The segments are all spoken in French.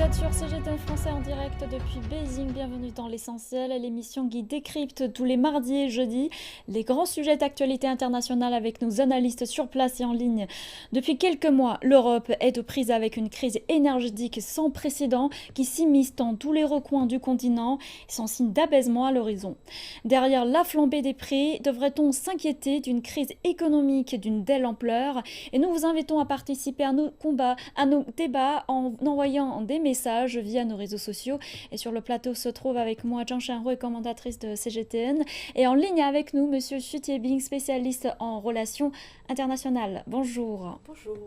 êtes sur CGTN Français en direct depuis Beijing. Bienvenue dans l'essentiel, l'émission qui décrypte tous les mardis et jeudis les grands sujets d'actualité internationale avec nos analystes sur place et en ligne. Depuis quelques mois, l'Europe est aux prises avec une crise énergétique sans précédent qui s'immisce dans tous les recoins du continent sans signe d'apaisement à l'horizon. Derrière la flambée des prix, devrait-on s'inquiéter d'une crise économique d'une telle ampleur? Et nous vous invitons à participer à nos combats, à nos débats en envoyant des messages via nos réseaux sociaux. Et sur le plateau se trouve avec moi Zhang Shanhui, commentatrice de CGTN, et en ligne avec nous Monsieur Xu Tiebing, spécialiste en relations internationales. Bonjour. Bonjour.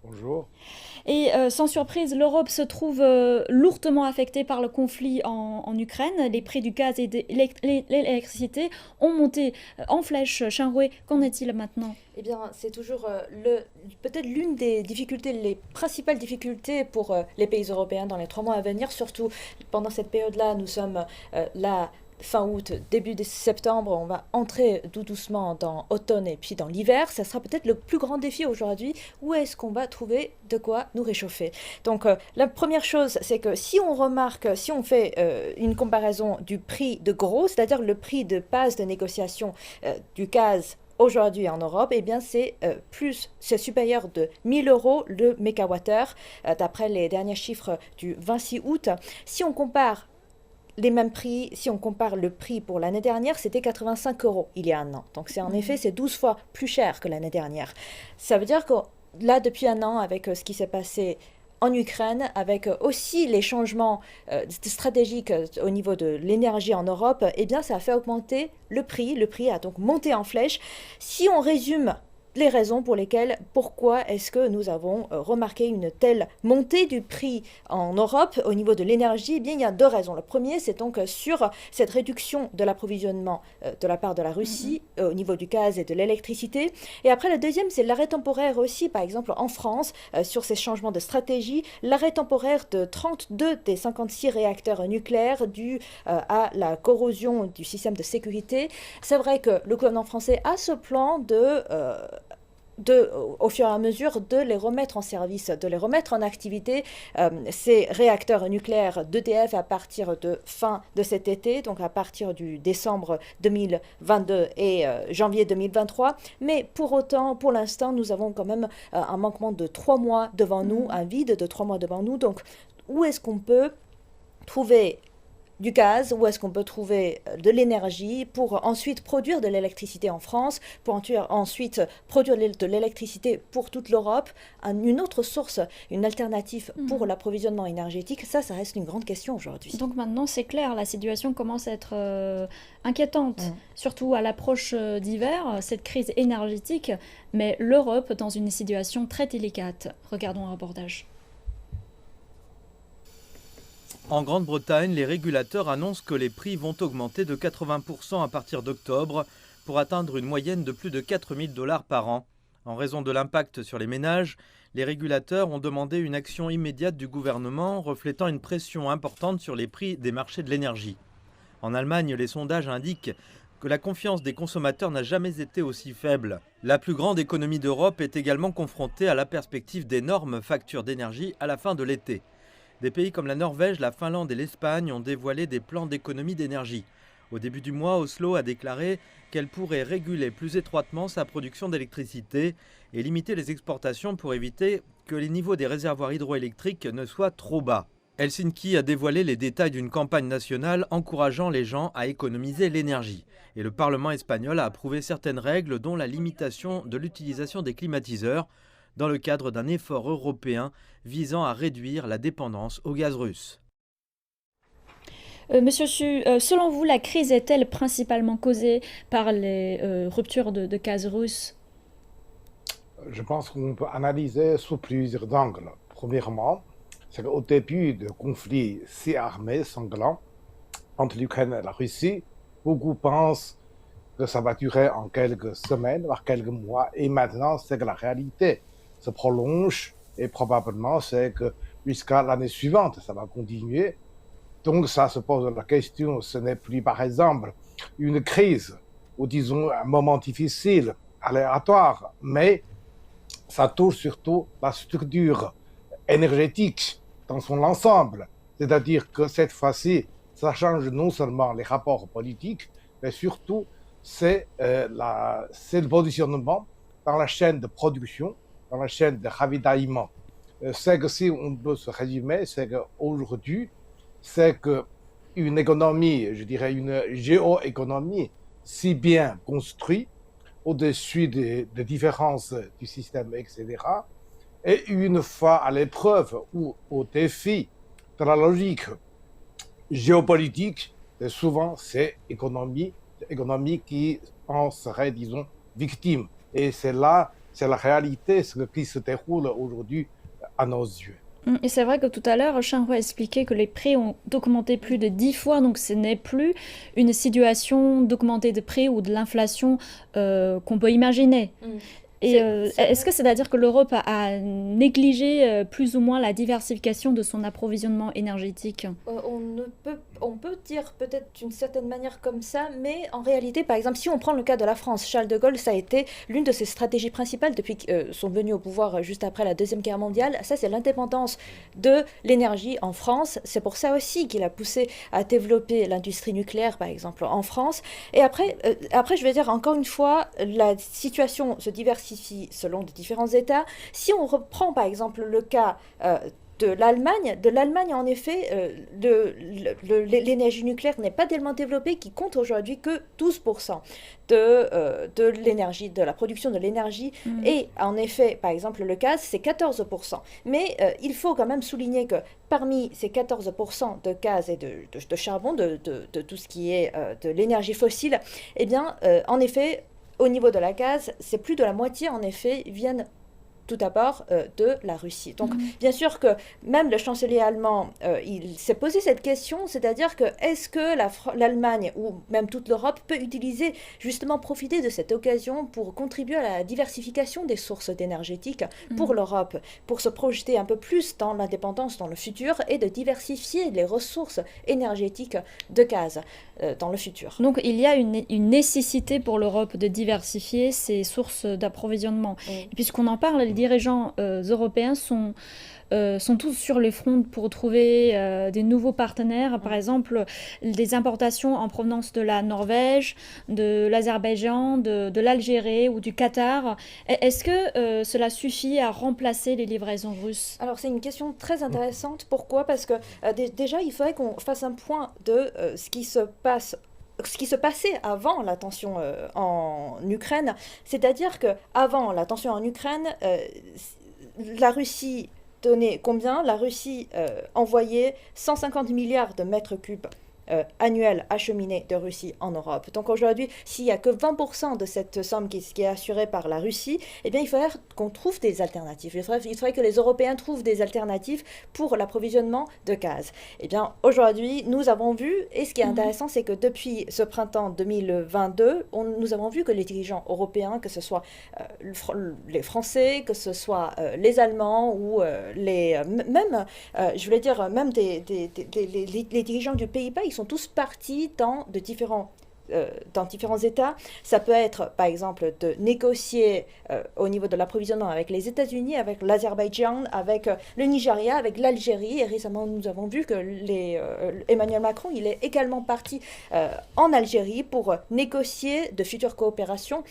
Bonjour. Et sans surprise, l'Europe se trouve lourdement affectée par le conflit en Ukraine. Les prix du gaz et de l'électricité ont monté en flèche. Shanhui, qu'en est-il maintenant ? Eh bien, c'est toujours peut-être l'une des difficultés, les principales difficultés pour les pays européens dans les 3 mois à venir. Surtout pendant cette période-là, nous sommes là. Fin août, début de septembre, on va entrer tout doucement dans automne et puis dans l'hiver. Ça sera peut-être le plus grand défi aujourd'hui. Où est-ce qu'on va trouver de quoi nous réchauffer? Donc la première chose, c'est que si on remarque, si on fait une comparaison du prix de gros, c'est-à-dire le prix de base de négociation du gaz aujourd'hui en Europe, eh bien c'est supérieur de 1 000 € le mégawattheure, d'après les derniers chiffres du 26 août. Si on compare les mêmes prix, si on compare le prix pour l'année dernière, c'était 85 € il y a un an. Donc c'est en effet, c'est 12 fois plus cher que l'année dernière. Ça veut dire que là, depuis un an, avec ce qui s'est passé en Ukraine, avec aussi les changements stratégiques au niveau de l'énergie en Europe, eh bien ça a fait augmenter le prix. Le prix a donc monté en flèche. Si on résume les raisons pourquoi est-ce que nous avons remarqué une telle montée du prix en Europe au niveau de l'énergie? Eh bien, il y a 2 raisons. Le premier, c'est donc sur cette réduction de l'approvisionnement de la part de la Russie au niveau du gaz et de l'électricité. Et après, le deuxième, c'est l'arrêt temporaire aussi, par exemple en France, sur ces changements de stratégie, l'arrêt temporaire de 32 des 56 réacteurs nucléaires dû à la corrosion du système de sécurité. C'est vrai que le gouvernement français a ce plan au fur et à mesure de les remettre en service, de les remettre en activité, ces réacteurs nucléaires d'EDF à partir de fin de cet été, donc à partir du décembre 2022 et janvier 2023. Mais pour autant, pour l'instant, nous avons quand même un manquement de 3 mois devant nous, un vide de 3 mois devant nous. Donc, où est-ce qu'on peut trouver du gaz, où est-ce qu'on peut trouver de l'énergie pour ensuite produire de l'électricité en France, pour ensuite produire de l'électricité pour toute l'Europe, une autre source, une alternative pour l'approvisionnement énergétique? Ça reste une grande question aujourd'hui. Donc maintenant, c'est clair, la situation commence à être inquiétante, surtout à l'approche d'hiver, cette crise énergétique, mais l'Europe dans une situation très délicate. Regardons un reportage. En Grande-Bretagne, les régulateurs annoncent que les prix vont augmenter de 80% à partir d'octobre pour atteindre une moyenne de plus de 4 000 $ par an. En raison de l'impact sur les ménages, les régulateurs ont demandé une action immédiate du gouvernement reflétant une pression importante sur les prix des marchés de l'énergie. En Allemagne, les sondages indiquent que la confiance des consommateurs n'a jamais été aussi faible. La plus grande économie d'Europe est également confrontée à la perspective d'énormes factures d'énergie à la fin de l'été. Des pays comme la Norvège, la Finlande et l'Espagne ont dévoilé des plans d'économie d'énergie. Au début du mois, Oslo a déclaré qu'elle pourrait réguler plus étroitement sa production d'électricité et limiter les exportations pour éviter que les niveaux des réservoirs hydroélectriques ne soient trop bas. Helsinki a dévoilé les détails d'une campagne nationale encourageant les gens à économiser l'énergie. Et le Parlement espagnol a approuvé certaines règles, dont la limitation de l'utilisation des climatiseurs, dans le cadre d'un effort européen visant à réduire la dépendance au gaz russe. Monsieur Xu, selon vous, la crise est-elle principalement causée par les ruptures de gaz russe? Je pense qu'on peut analyser sous plusieurs angles. Premièrement, c'est qu'au début du conflit si armé, sanglant, entre l'Ukraine et la Russie, beaucoup pensent que ça va durer en quelques semaines, voire quelques mois, et maintenant, c'est que la réalité se prolonge et probablement c'est que jusqu'à l'année suivante, ça va continuer. Donc ça se pose la question, ce n'est plus par exemple une crise ou disons un moment difficile, aléatoire, mais ça touche surtout la structure énergétique dans son ensemble. C'est-à-dire que cette fois-ci, ça change non seulement les rapports politiques, mais surtout c'est le positionnement dans la chaîne de production, dans la chaîne de ravitaillement. C'est que si on peut se résumer, c'est qu'aujourd'hui, c'est qu'une économie, je dirais une géoéconomie si bien construite, au-dessus des différences du système, etc., et une fois à l'épreuve ou au défi de la logique géopolitique, souvent c'est l'économie qui en serait, disons, victime. Et c'est là, c'est la réalité, ce qui se déroule aujourd'hui à nos yeux. Et c'est vrai que tout à l'heure, Shinro a expliqué que les prix ont augmenté plus de 10 fois, donc ce n'est plus une situation d'augmenter de prix ou de l'inflation qu'on peut imaginer. Et est-ce que c'est-à-dire que l'Europe a négligé plus ou moins la diversification de son approvisionnement énergétique ? On peut dire peut-être d'une certaine manière comme ça, mais en réalité, par exemple, si on prend le cas de la France, Charles de Gaulle, ça a été l'une de ses stratégies principales depuis qu'ils sont venus au pouvoir juste après la Deuxième Guerre mondiale. Ça, c'est l'indépendance de l'énergie en France. C'est pour ça aussi qu'il a poussé à développer l'industrie nucléaire, par exemple, en France. Et après, je vais dire encore une fois, la situation se diversifie selon les différents États. Si on reprend, par exemple, le cas de l'Allemagne, en effet, l'énergie nucléaire n'est pas tellement développée, qui compte aujourd'hui que 12% de l'énergie, de la production de l'énergie. Et en effet, par exemple, le gaz, c'est 14%. Mais il faut quand même souligner que parmi ces 14% de gaz et de charbon, de tout ce qui est de l'énergie fossile, eh bien, en effet, au niveau de la gaz, c'est plus de la moitié, en effet, viennent tout d'abord de la Russie. Donc, bien sûr que même le chancelier allemand, il s'est posé cette question, c'est-à-dire que est-ce que l'Allemagne ou même toute l'Europe peut utiliser, justement profiter de cette occasion pour contribuer à la diversification des sources énergétiques pour l'Europe, pour se projeter un peu plus dans l'indépendance dans le futur et de diversifier les ressources énergétiques de gaz dans le futur. Donc, il y a une nécessité pour l'Europe de diversifier ses sources d'approvisionnement. Et puisqu'on en parle, les dirigeants européens sont tous sur le front pour trouver des nouveaux partenaires, par exemple des importations en provenance de la Norvège, de l'Azerbaïdjan, de l'Algérie ou du Qatar. Est-ce que cela suffit à remplacer les livraisons russes ? Alors c'est une question très intéressante. Pourquoi ? Parce que déjà il faudrait qu'on fasse un point de ce qui se passait avant la tension en Ukraine, c'est-à-dire qu'avant la tension en Ukraine, la Russie donnait combien ? La Russie envoyait 150 milliards de mètres cubes annuels acheminés de Russie en Europe. Donc aujourd'hui, s'il n'y a que 20% de cette somme qui est assurée par la Russie, eh bien il faudrait qu'on trouve des alternatives. Il faudrait que les Européens trouvent des alternatives pour l'approvisionnement de gaz. Eh bien aujourd'hui, nous avons vu, et ce qui est intéressant, c'est que depuis ce printemps 2022, nous avons vu que les dirigeants européens, que ce soit les Français, que ce soit les Allemands ou les dirigeants du Pays-Bas, ils sont tous partis dans différents États. Ça peut être, par exemple, de négocier au niveau de l'approvisionnement avec les États-Unis, avec l'Azerbaïdjan, avec le Nigeria, avec l'Algérie. Et récemment, nous avons vu que Emmanuel Macron, il est également parti en Algérie pour négocier de futures coopérations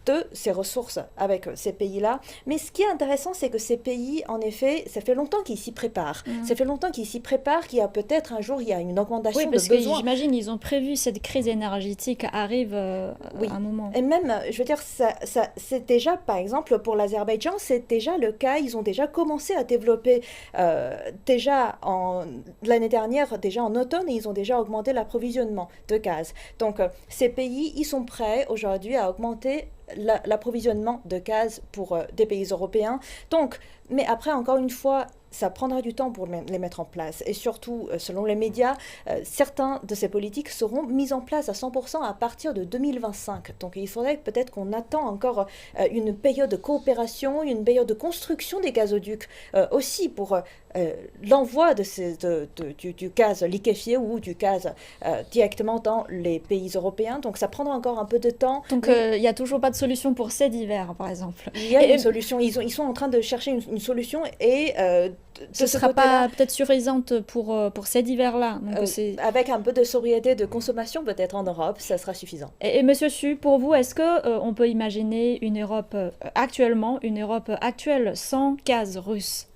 de ces ressources avec ces pays-là. Mais ce qui est intéressant, c'est que ces pays, en effet, ça fait longtemps qu'ils s'y préparent. Ça fait longtemps qu'ils s'y préparent, qu'il y a peut-être un jour, il y a une augmentation de besoins. Oui, parce que j'imagine, ils ont prévu cette crise énergétique arrive à un moment. Et même, je veux dire, c'est déjà, par exemple, pour l'Azerbaïdjan, c'est déjà le cas. Ils ont déjà commencé à développer, déjà l'année dernière, déjà en automne, et ils ont déjà augmenté l'approvisionnement de gaz. Donc, ces pays, ils sont prêts aujourd'hui à augmenter l'approvisionnement de gaz pour des pays européens. Donc, mais après, encore une fois, ça prendra du temps pour les mettre en place. Et surtout, selon les médias, certains de ces politiques seront mises en place à 100% à partir de 2025. Donc il faudrait peut-être qu'on attend encore une période de coopération, une période de construction des gazoducs aussi pour l'envoi du gaz liquéfié ou du gaz directement dans les pays européens. Donc ça prendra encore un peu de temps. Donc il n'y a toujours pas de solution pour cet hiver, par exemple. Il y a une solution. Ils sont en train de chercher une solution et ce ne sera pas peut-être suffisante pour cet hiver-là. Avec un peu de sobriété de consommation peut-être en Europe, ça sera suffisant. Et Monsieur Su, pour vous, est-ce qu'on peut imaginer une Europe actuelle sans gaz russe?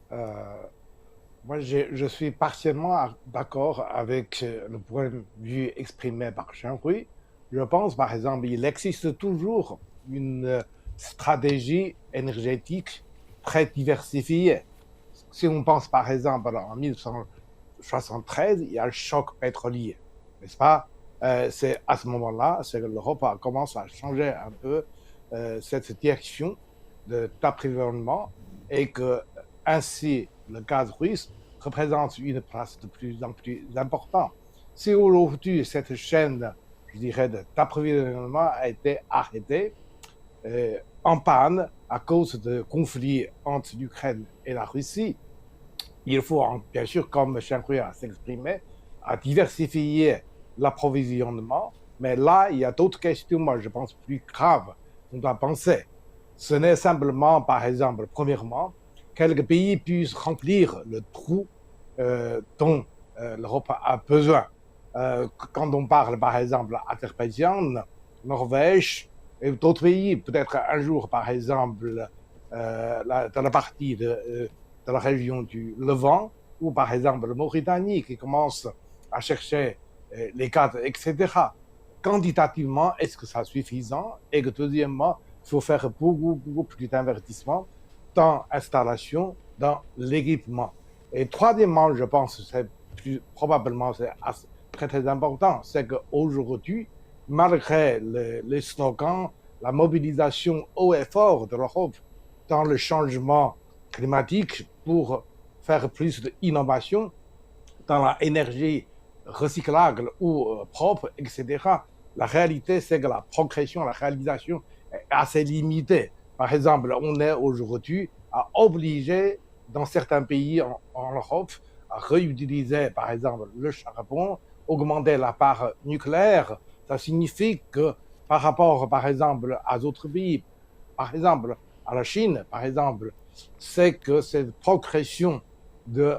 Moi, je suis partiellement d'accord avec le point de vue exprimé par Jean-Louis. Je pense, par exemple, il existe toujours une stratégie énergétique très diversifiée. Si on pense, par exemple, en 1973, il y a le choc pétrolier, n'est-ce pas? C'est à ce moment-là, c'est que l'Europe commence à changer un peu cette direction d'approvisionnement et que ainsi le gaz russe représente une place de plus en plus importante. Si aujourd'hui cette chaîne, je dirais, d'approvisionnement a été arrêtée, en panne à cause de conflits entre l'Ukraine et la Russie, il faut bien sûr, comme Jean-Louis a s'exprimé, à diversifier l'approvisionnement, mais là, il y a d'autres questions, moi je pense, plus graves qu'on doit penser. Ce n'est simplement, par exemple, premièrement, quelques pays puissent remplir le trou dont l'Europe a besoin. Quand on parle, par exemple, Azerbaïdjan, Norvège et d'autres pays, peut-être un jour, par exemple, dans la partie de la région du Levant, ou par exemple, la Mauritanie qui commence à chercher les gaz, etc. Quantitativement, est-ce que c'est suffisant? Et que deuxièmement, il faut faire beaucoup plus d'investissement dans l'installation, dans l'équipement. Et troisièmement, je pense que c'est probablement très important, c'est qu'aujourd'hui, malgré les slogans, la mobilisation haut et fort de l'Europe dans le changement climatique pour faire plus d'innovation dans l'énergie recyclable ou propre, etc. La réalité, c'est que la progression, la réalisation est assez limitée. Par exemple, on est aujourd'hui obligé, dans certains pays en Europe, à réutiliser, par exemple, le charbon, augmenter la part nucléaire. Ça signifie que par rapport, par exemple, à d'autres pays, par exemple, à la Chine, par exemple, c'est que cette progression de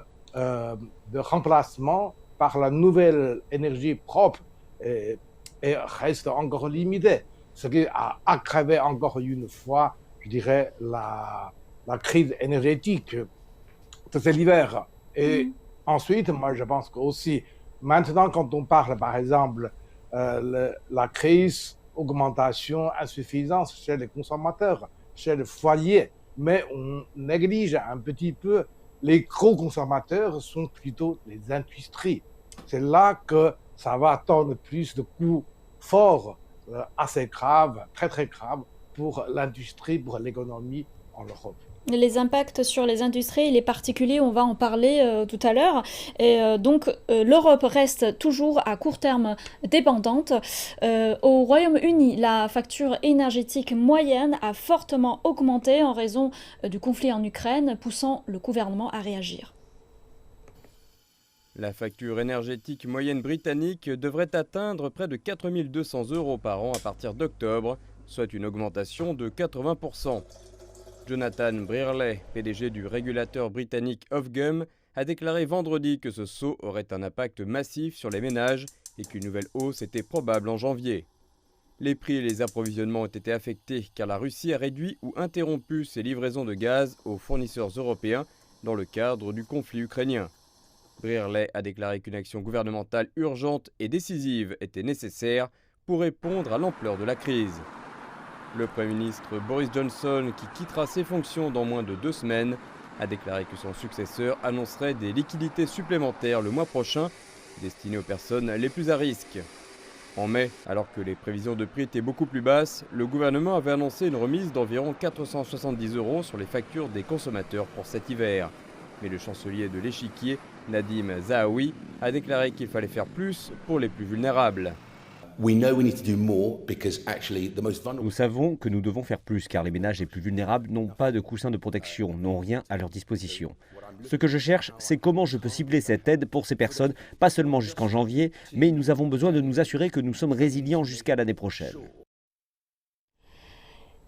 remplacement par la nouvelle énergie propre reste encore limitée. Ce qui a aggravé encore une fois, je dirais, la crise énergétique de cet hiver. Et ensuite, moi, je pense qu'aussi, maintenant, quand on parle, par exemple, la crise, augmentation, insuffisance chez les consommateurs, chez les foyers, mais on néglige un petit peu les gros consommateurs sont plutôt les industries. C'est là que ça va attendre plus de coups forts, assez graves, très graves pour l'industrie, pour l'économie en Europe. Les impacts sur les industries et les particuliers, on va en parler tout à l'heure. Et donc, l'Europe reste toujours à court terme dépendante. Au Royaume-Uni, la facture énergétique moyenne a fortement augmenté en raison du conflit en Ukraine, poussant le gouvernement à réagir. La facture énergétique moyenne britannique devrait atteindre près de 4 200 € par an à partir d'octobre, soit une augmentation de 80%. Jonathan Brearley, PDG du régulateur britannique Ofgem, a déclaré vendredi que ce saut aurait un impact massif sur les ménages et qu'une nouvelle hausse était probable en janvier. Les prix et les approvisionnements ont été affectés car la Russie a réduit ou interrompu ses livraisons de gaz aux fournisseurs européens dans le cadre du conflit ukrainien. Brearley a déclaré qu'une action gouvernementale urgente et décisive était nécessaire pour répondre à l'ampleur de la crise. Le Premier ministre Boris Johnson, qui quittera ses fonctions dans moins de 2 semaines, a déclaré que son successeur annoncerait des liquidités supplémentaires le mois prochain, destinées aux personnes les plus à risque. En mai, alors que les prévisions de prix étaient beaucoup plus basses, le gouvernement avait annoncé une remise d'environ 470 € sur les factures des consommateurs pour cet hiver. Mais le chancelier de l'Échiquier, Nadim Zahawi, a déclaré qu'il fallait faire plus pour les plus vulnérables. Nous savons que nous devons faire plus car les ménages les plus vulnérables n'ont pas de coussin de protection, n'ont rien à leur disposition. Ce que je cherche, c'est comment je peux cibler cette aide pour ces personnes, pas seulement jusqu'en janvier, mais nous avons besoin de nous assurer que nous sommes résilients jusqu'à l'année prochaine.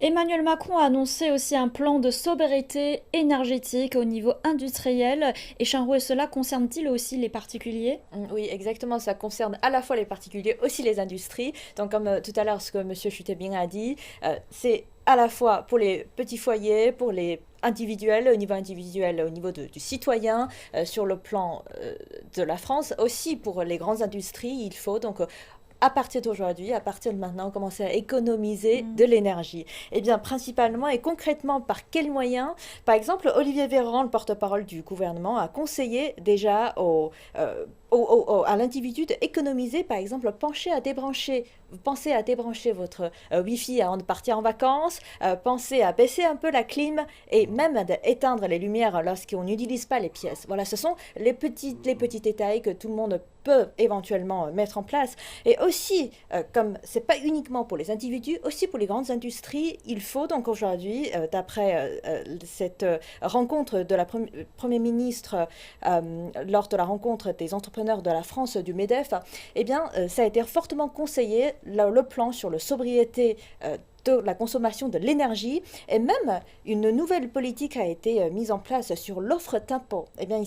Emmanuel Macron a annoncé aussi un plan de sobriété énergétique au niveau industriel. Et Shanroué, cela concerne-t-il aussi les particuliers? Oui, exactement. Ça concerne à la fois les particuliers, aussi les industries. Donc, comme tout à l'heure, ce que M. Chutebin a dit, c'est à la fois pour les petits foyers, pour les individuels, au niveau individuel, au niveau du citoyen, sur le plan de la France, aussi pour les grandes industries, il faut donc à partir d'aujourd'hui, à partir de maintenant, commencer à économiser de l'énergie. Eh bien, principalement et concrètement, par quels moyens? Par exemple, Olivier Véran, le porte-parole du gouvernement, a conseillé déjà à l'individu d'économiser, par exemple, pensez à débrancher votre Wi-Fi avant de partir en vacances, pensez à baisser un peu la clim et même à éteindre les lumières lorsqu'on n'utilise pas les pièces. Voilà, ce sont les petits détails que tout le monde peut éventuellement mettre en place. Et aussi, comme c'est pas uniquement pour les individus, aussi pour les grandes industries, il faut donc aujourd'hui, d'après cette rencontre de la Premier ministre lors de la rencontre des entrepreneurs de la France du MEDEF, eh bien, ça a été fortement conseillé, le plan sur la sobriété de la consommation de l'énergie et même une nouvelle politique a été mise en place sur l'offre tempo. Eh bien,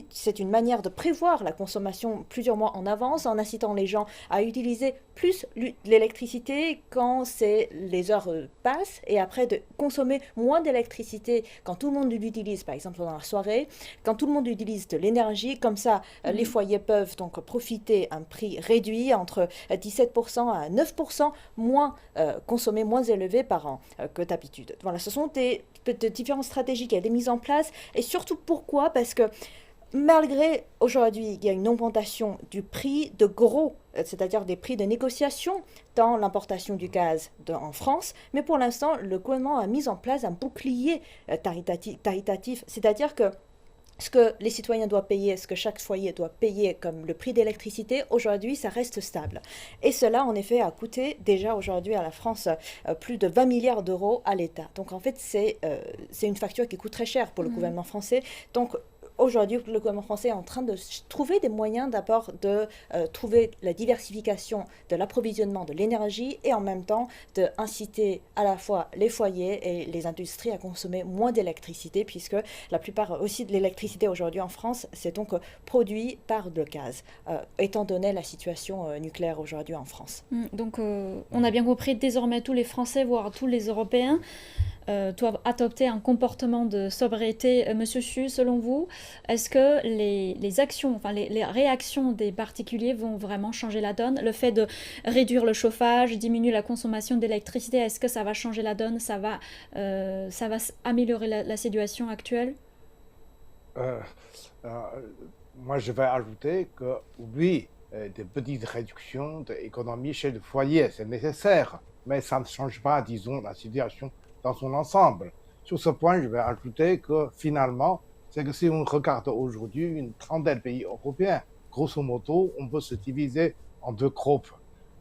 c'est une manière de prévoir la consommation plusieurs mois en avance en incitant les gens à utiliser plus l'électricité quand les heures passent et après de consommer moins d'électricité quand tout le monde l'utilise, par exemple dans la soirée, quand tout le monde utilise de l'énergie, comme ça les foyers peuvent donc profiter à un prix réduit entre 17% à 9% moins consommer moins élevé par an que d'habitude. Voilà, ce sont des différentes stratégies qui ont été mises en place et surtout pourquoi? Parce que malgré aujourd'hui, il y a une augmentation du prix de gros, c'est-à-dire des prix de négociation dans l'importation du gaz en France, mais pour l'instant, le gouvernement a mis en place un bouclier taritatif, c'est-à-dire que ce que les citoyens doivent payer, ce que chaque foyer doit payer comme le prix d'électricité, aujourd'hui, ça reste stable. Et cela, en effet, a coûté déjà aujourd'hui à la France plus de 20 milliards d'euros à l'État. Donc, en fait, c'est une facture qui coûte très cher pour le gouvernement français. Donc, aujourd'hui, le gouvernement français est en train de trouver des moyens d'abord de trouver la diversification de l'approvisionnement de l'énergie et en même temps d'inciter à la fois les foyers et les industries à consommer moins d'électricité puisque la plupart aussi de l'électricité aujourd'hui en France, c'est donc produit par le gaz, étant donné la situation nucléaire aujourd'hui en France. Donc, on a bien compris, désormais tous les Français, voire tous les Européens, doivent adopter un comportement de sobriété. Monsieur Chu, selon vous, est-ce que les actions, enfin les réactions des particuliers vont vraiment changer la donne? Le fait de réduire le chauffage, diminuer la consommation d'électricité, est-ce que ça va changer la donne? Ça va améliorer la situation actuelle? Moi, je vais ajouter que oui, des petites réductions d'économie chez le foyer, c'est nécessaire, mais ça ne change pas, disons, la situation dans son ensemble. Sur ce point, je vais ajouter que finalement, c'est que si on regarde aujourd'hui une trentaine de pays européens, grosso modo, on peut se diviser en deux groupes.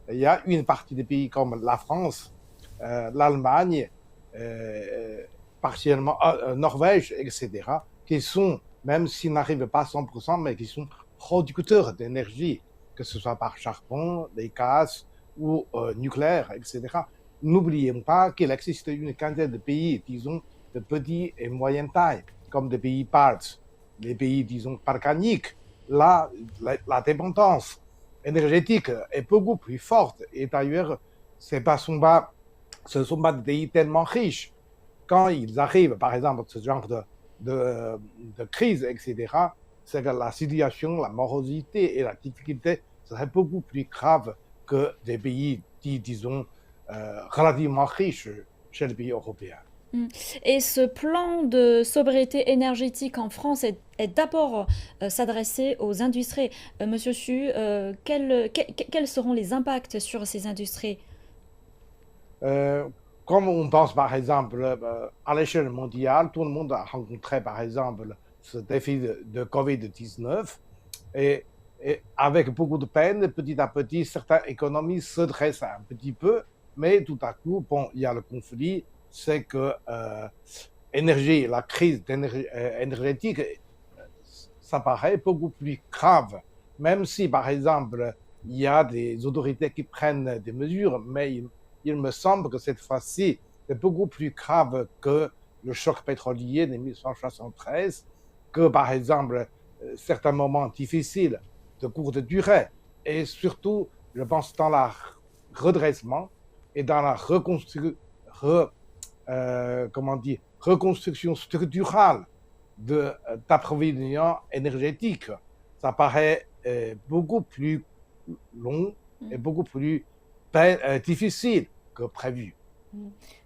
Il y a une partie des pays comme la France, l'Allemagne, partiellement Norvège, etc., qui sont, même s'ils n'arrivent pas à 100%, mais qui sont producteurs d'énergie, que ce soit par charbon, des gaz ou nucléaire, etc. N'oublions pas qu'il existe une quinzaine de pays, disons, de petite et moyenne taille, comme des pays baltes, les pays, disons, balkaniques. Là, la dépendance énergétique est beaucoup plus forte. Et d'ailleurs, ce ne sont pas des pays tellement riches. Quand ils arrivent, par exemple, à ce genre de crise, etc., c'est que la situation, la morosité et la difficulté seraient beaucoup plus graves que des pays, disons, relativement riches chez les pays européens. Et ce plan de sobriété énergétique en France est d'abord s'adresser aux industries. Monsieur Chu, quels seront les impacts sur ces industries? Comme on pense par exemple à l'échelle mondiale, tout le monde a rencontré par exemple ce défi de Covid-19 et avec beaucoup de peine, petit à petit, certaines économies se dressent un petit peu, mais tout à coup, bon, il y a le conflit, c'est que la crise énergétique, ça paraît beaucoup plus grave, même si par exemple, il y a des autorités qui prennent des mesures, mais il me semble que cette fois-ci, c'est beaucoup plus grave que le choc pétrolier de 1973, que par exemple certains moments difficiles de courte durée, et surtout, je pense, dans le redressement et dans la reconstruction structurale d'approvisionnement énergétique. Ça paraît beaucoup plus long et beaucoup plus difficile que prévu.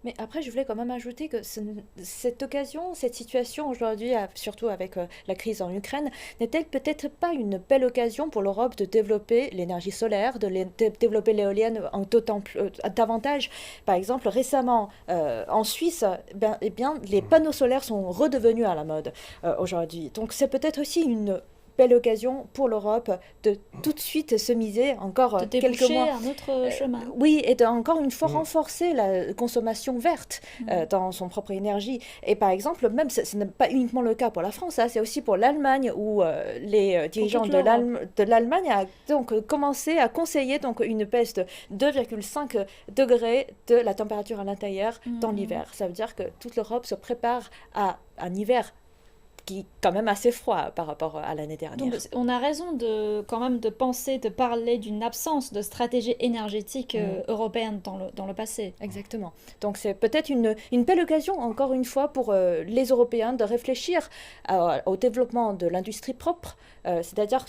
Mais après, je voulais quand même ajouter que cette occasion, cette situation aujourd'hui, surtout avec la crise en Ukraine, n'est-elle peut-être pas une belle occasion pour l'Europe de développer l'énergie solaire, de développer l'éolienne en davantage. Par exemple, récemment, en Suisse, les panneaux solaires sont redevenus à la mode aujourd'hui. Donc c'est peut-être aussi une belle occasion pour l'Europe de tout de suite se miser encore de quelques mois. un autre chemin. Oui, et de encore une fois renforcer la consommation verte dans son propre énergie. Et par exemple, même ce n'est pas uniquement le cas pour la France, hein, c'est aussi pour l'Allemagne où les dirigeants de l'Allemagne ont donc commencé à conseiller donc une baisse de 2,5 degrés de la température à l'intérieur dans l'hiver. Ça veut dire que toute l'Europe se prépare à un hiver qui est quand même assez froid par rapport à l'année dernière. Donc on a raison quand même de penser, de parler d'une absence de stratégie énergétique européenne dans le passé. Exactement. Donc c'est peut-être une belle occasion, encore une fois, pour les Européens de réfléchir au développement de l'industrie propre, c'est-à-dire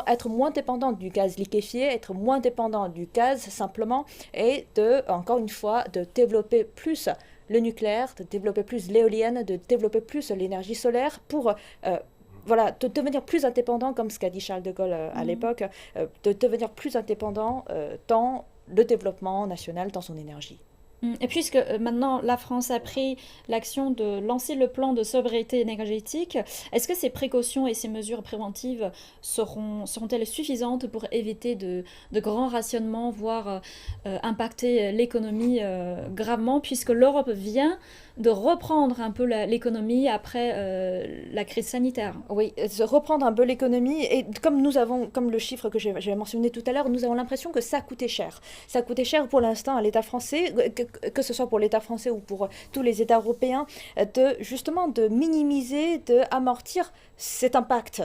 être moins dépendant du gaz liquéfié, être moins dépendant du gaz simplement, et encore une fois, de développer plus le nucléaire, de développer plus l'éolienne, de développer plus l'énergie solaire pour de devenir plus indépendant, comme ce qu'a dit Charles de Gaulle à l'époque, de devenir plus indépendant dans le développement national, dans son énergie. Et puisque maintenant la France a pris l'action de lancer le plan de sobriété énergétique, est-ce que ces précautions et ces mesures préventives seront-elles suffisantes pour éviter de grands rationnements, voire impacter l'économie gravement, puisque l'Europe vient de reprendre un peu l'économie après la crise sanitaire? Oui, reprendre un peu l'économie, et comme le chiffre que j'ai mentionné tout à l'heure, nous avons l'impression que ça a coûté cher. Ça a coûté cher pour l'instant à l'État français, que ce soit pour l'État français ou pour tous les États européens, de minimiser, d'amortir cet impact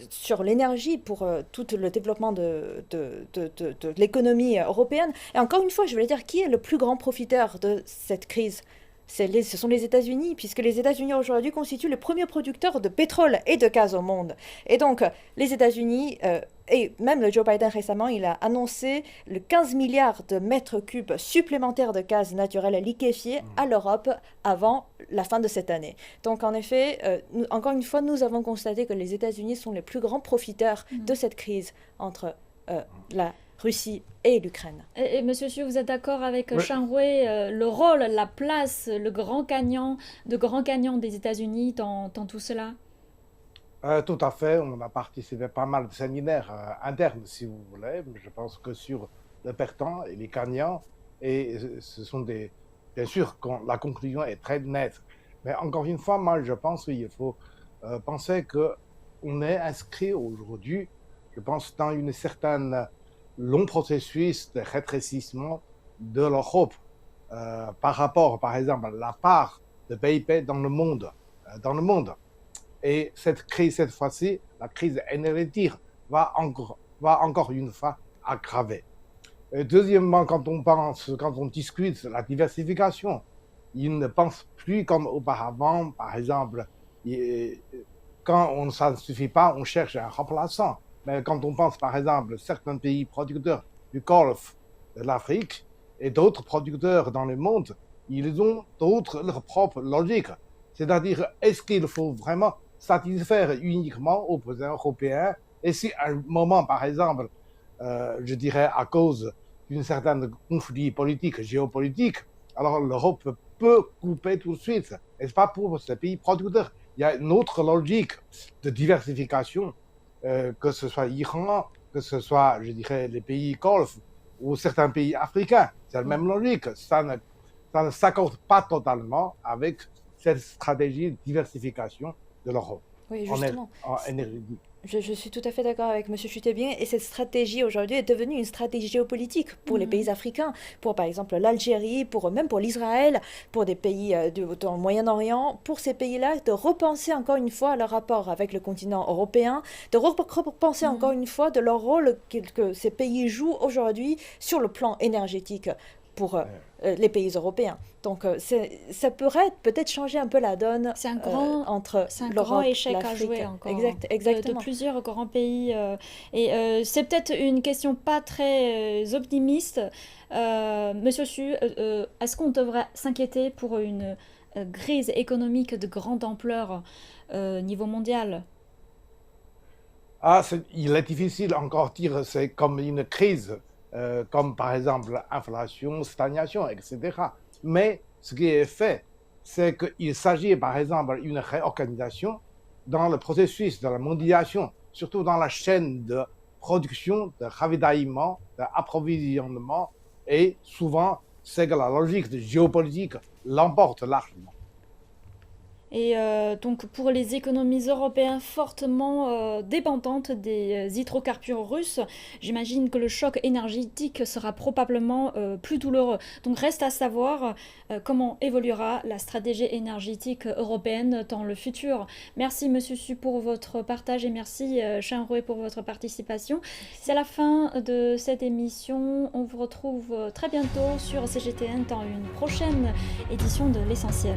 sur l'énergie pour tout le développement de l'économie européenne. Et encore une fois, je voulais dire, qui est le plus grand profiteur de cette crise ? Ce sont les États-Unis, puisque les États-Unis aujourd'hui constituent le premier producteur de pétrole et de gaz au monde. Et donc, les États-Unis, et même le Joe Biden récemment, il a annoncé le 15 milliards de mètres cubes supplémentaires de gaz naturel liquéfié à l'Europe avant la fin de cette année. Donc, en effet, encore une fois, nous avons constaté que les États-Unis sont les plus grands profiteurs de cette crise entre la Russie et l'Ukraine. Et Monsieur Xu, vous êtes d'accord avec Shang Hui, le rôle, la place, le grand gagnant des États-Unis dans tout cela? Tout à fait, on a participé à pas mal de séminaires internes, si vous voulez, mais je pense que sur les perdants et les gagnants, et ce sont bien sûr, la conclusion est très nette. Mais encore une fois, moi, je pense qu'il faut penser qu'on est inscrit aujourd'hui, je pense, dans une certaine long processus de rétrécissement de l'Europe par rapport, par exemple, à la part de PIB dans le monde. Et cette crise, cette fois-ci, la crise énergétique va encore une fois aggraver. Et deuxièmement, quand on discute la diversification, il ne pense plus comme auparavant, par exemple, quand ça ne suffit pas, on cherche un remplaçant. Mais quand on pense, par exemple, certains pays producteurs du Golfe, de l'Afrique, et d'autres producteurs dans le monde, ils ont leur propre logique. C'est-à-dire, est-ce qu'il faut vraiment satisfaire uniquement aux besoins européens? Et si à un moment, par exemple, je dirais à cause d'un certain conflit politique, géopolitique, alors l'Europe peut couper tout de suite. Et ce pas pour ces pays producteurs. Il y a une autre logique de diversification, que ce soit l'Iran, que ce soit, je dirais, les pays Golfe ou certains pays africains. C'est la même logique. Ça ne s'accorde pas totalement avec cette stratégie de diversification de l'Europe oui, justement. en énergie. Je suis tout à fait d'accord avec M. Chutebien et cette stratégie aujourd'hui est devenue une stratégie géopolitique pour les pays africains, pour par exemple l'Algérie, même pour l'Israël, pour des pays dans le Moyen-Orient, pour ces pays-là, de repenser encore une fois leur rapport avec le continent européen, de repenser encore une fois de leur rôle que ces pays jouent aujourd'hui sur le plan énergétique pour les pays européens. Donc ça pourrait peut-être changer un peu la donne entre c'est un l'Europe, grand échec à l'Afrique. jouer encore Exactement. de plusieurs grands pays. C'est peut-être une question pas très optimiste. Monsieur Su, est-ce qu'on devrait s'inquiéter pour une crise économique de grande ampleur niveau mondial? Il est difficile encore de dire c'est comme une crise, comme par exemple inflation, stagnation, etc. Mais ce qui est fait, c'est qu'il s'agit par exemple d'une réorganisation dans le processus de la mondialisation, surtout dans la chaîne de production, de ravitaillement, d'approvisionnement, et souvent c'est que la logique de géopolitique l'emporte largement. Et donc pour les économies européennes fortement dépendantes des hydrocarbures russes, j'imagine que le choc énergétique sera probablement plus douloureux. Donc reste à savoir comment évoluera la stratégie énergétique européenne dans le futur. Merci Monsieur Su pour votre partage et merci Shan-Hui pour votre participation. C'est la fin de cette émission. On vous retrouve très bientôt sur CGTN dans une prochaine édition de l'Essentiel.